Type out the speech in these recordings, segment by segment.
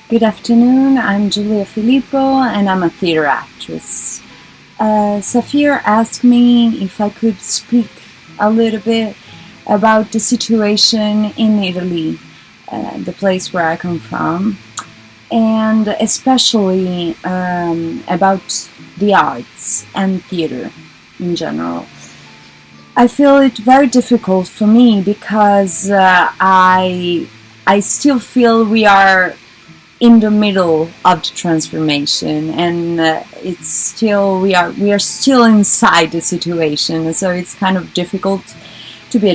Good afternoon, I'm Giulia Filippo and I'm a theater actress. Safeer asked me if I could speak a little bit about the situation in Italy, the place where I come from, and especially about the arts and theater in general. I feel it very difficult for me because I still feel we are in the middle of the transformation, and we are still inside the situation, so it's kind of difficult to be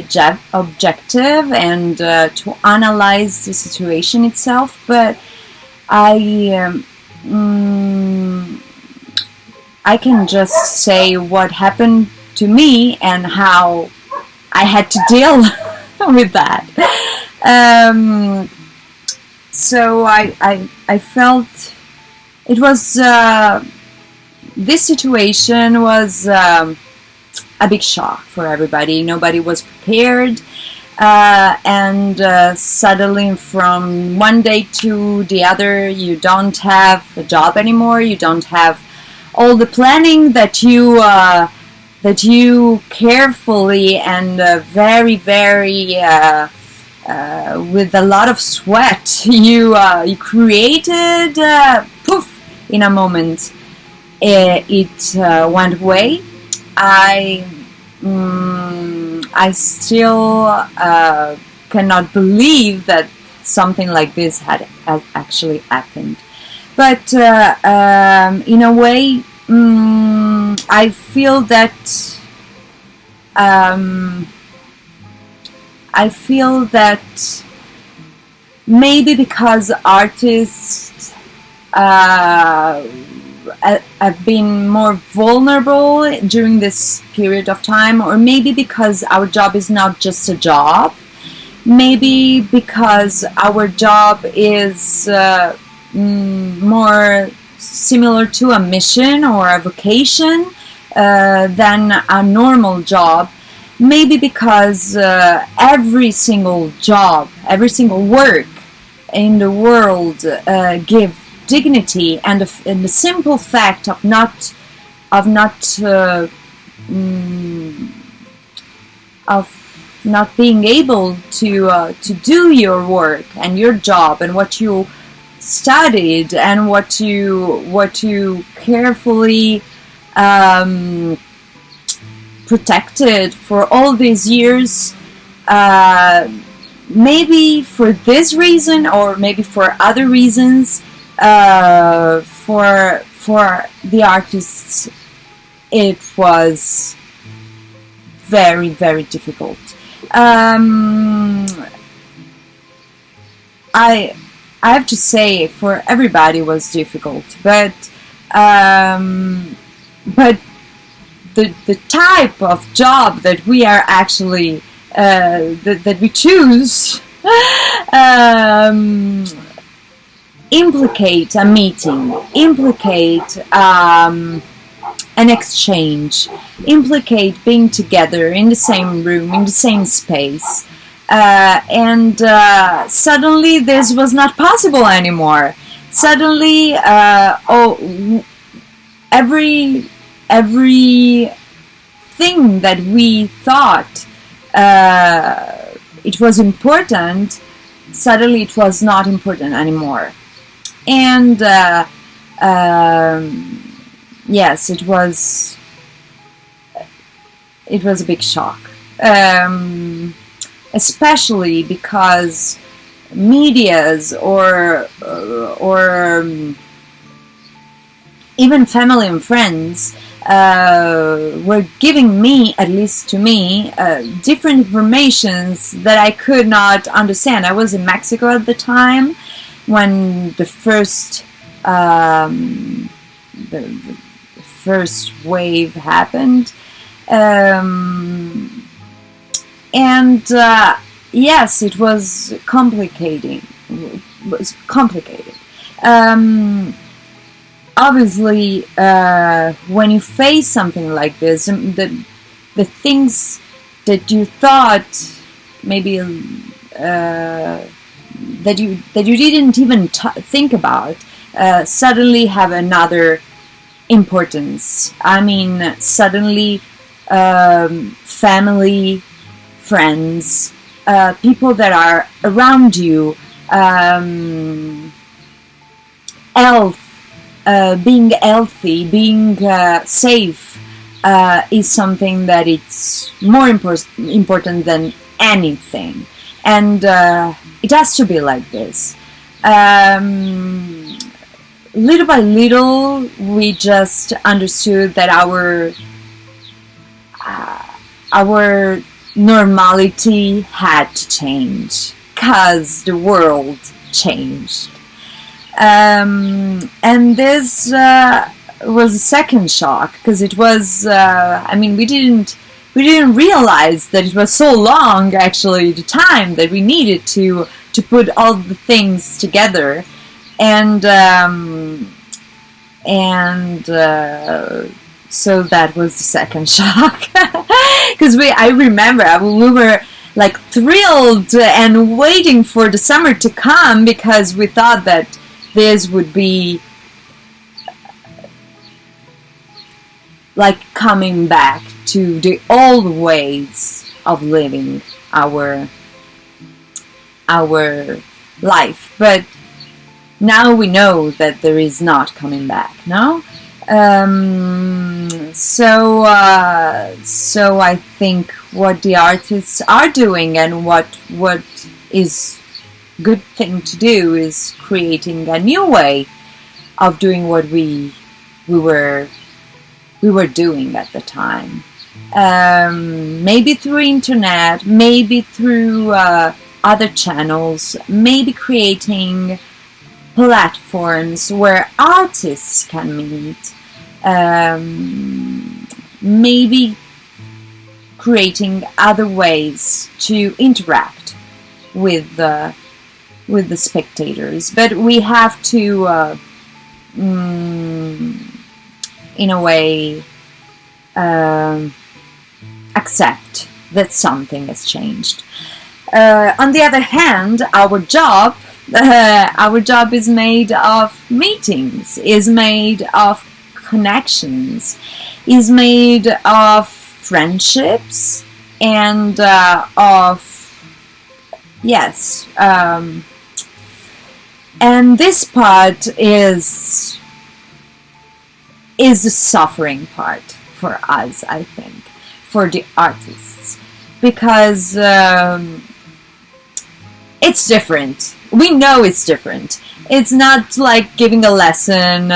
objective and to analyze the situation itself. But I can just say what happened to me and how I had to deal with that. So I felt it was this situation was a big shock for everybody. Nobody was prepared, and suddenly from one day to the other, you don't have a job anymore. You don't have all the planning that you carefully and very with a lot of sweat you created. Poof! In a moment, it went away. I still cannot believe that something like this had actually happened. But in a way, I feel that. I feel that maybe because artists have been more vulnerable during this period of time, or maybe because our job is not just a job, maybe because our job is more similar to a mission or a vocation than a normal job. Maybe because every single job, every single work in the world give dignity, and the simple fact of not being able to do your work and your job and what you studied and what you carefully protected for all these years, maybe for this reason or maybe for other reasons, for the artists it was very difficult. I have to say, for everybody it was difficult, but the type of job that we are actually that we choose implicate a meeting, implicate an exchange, implicate being together in the same room, in the same space, and suddenly this was not possible anymore. Suddenly, everything that we thought it was important, suddenly it was not important anymore. And yes, it was a big shock, especially because medias or even family and friends were giving me, at least to me, different informations that I could not understand. I was in Mexico at the time when the first wave happened, and yes, it was complicated. Obviously, when you face something like this, the things that you thought maybe that you didn't even think about suddenly have another importance. I mean, suddenly family, friends, people that are around you, health, being healthy, being safe is something that it's more important than anything. And it has to be like this. Little by little, we just understood that our normality had to change because the world changed. And this was a second shock, because it was, we didn't realize that it was so long, actually, the time that we needed to put all the things together. And so that was the second shock. Because I remember we were like thrilled and waiting for the summer to come, because we thought that this would be like coming back to the old ways of living our life. But now we know that there is not coming back, no? So I think what the artists are doing, and what is good thing to do, is creating a new way of doing what we were doing at the time. Maybe through internet, maybe through other channels, maybe creating platforms where artists can meet, maybe creating other ways to interact with the spectators. But we have to, in a way, accept that something has changed. On the other hand, our job is made of meetings, is made of connections, is made of friendships, and and this part is the suffering part for us, I think, for the artists, because it's different. We know it's different. It's not like giving a lesson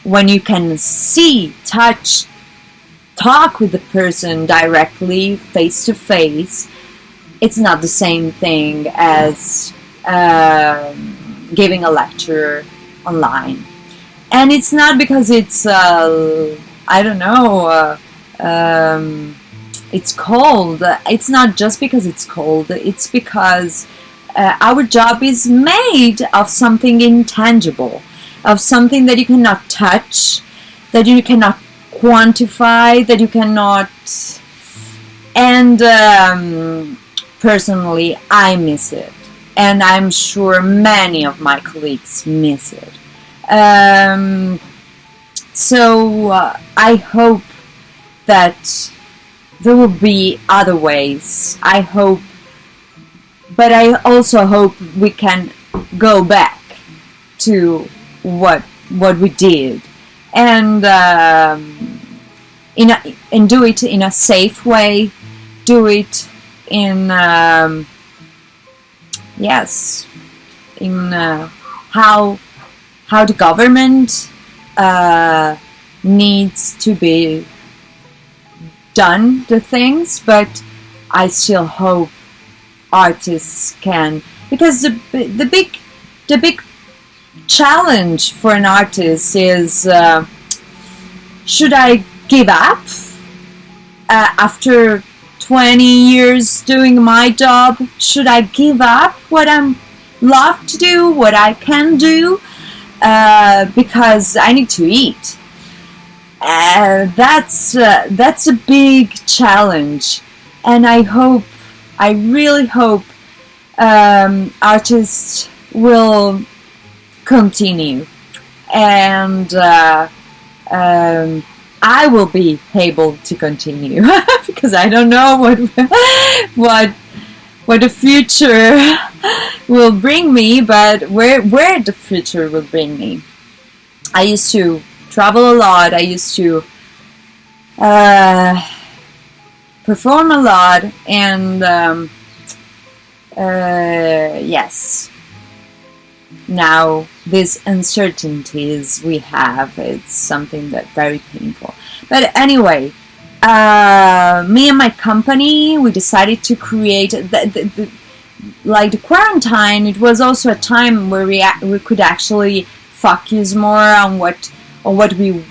when you can see, touch, talk with the person directly, face to face. It's not the same thing as giving a lecture online. And it's not because it's, it's cold. It's not just because it's cold. It's because our job is made of something intangible, of something that you cannot touch, that you cannot quantify, that you cannot... And personally, I miss it. And I'm sure many of my colleagues miss it. So I hope that there will be other ways. I hope, but I also hope we can go back to what we did, and do it in a safe way. Do it in how the government needs to be done the things, but I still hope artists can, because the big challenge for an artist is, should I give up after 20 years doing my job? Should I give up what I love to do, what I can do, because I need to eat? That's a big challenge, and I really hope artists will continue, and I will be able to continue because I don't know what the future will bring me, but where the future will bring me. I used to travel a lot. I used to perform a lot, and yes, now these uncertainties we have, it's something that very painful. But anyway, me and my company, we decided to create like the quarantine. It was also a time where we could actually focus more on what we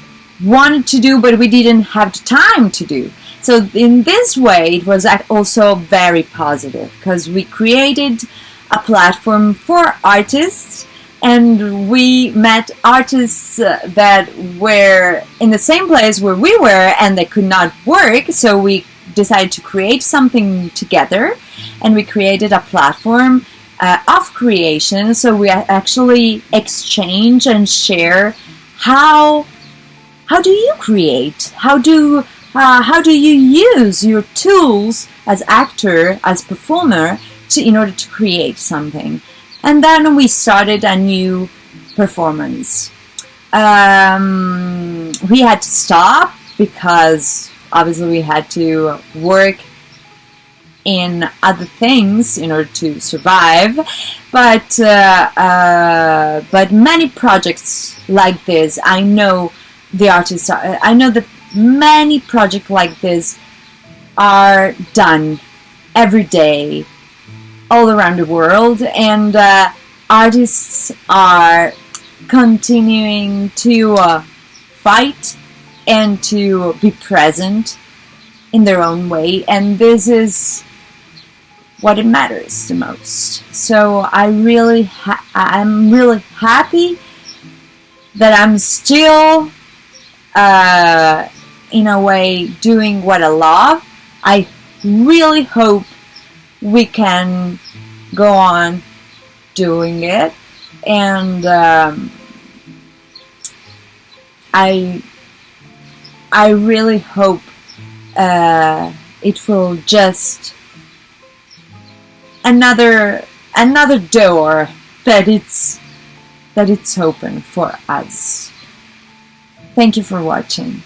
wanted to do, but we didn't have the time to do. So in this way, it was also very positive, because we created a platform for artists, and we met artists that were in the same place where we were, and they could not work. So we decided to create something together, and we created a platform of creation. So we actually exchange and share how do you create, how do you use your tools as actor, as performer, in order to create something. And then we started a new performance. We had to stop because obviously we had to work in other things in order to survive. But many projects like this, I know the artists I know that many projects like this are done every day all around the world, and artists are continuing to fight and to be present in their own way, and this is what it matters the most. So I'm really happy that I'm still in a way doing what I love. I really hope we can go on doing it, and I really hope it will just another door that it's open for us. Thank you for watching.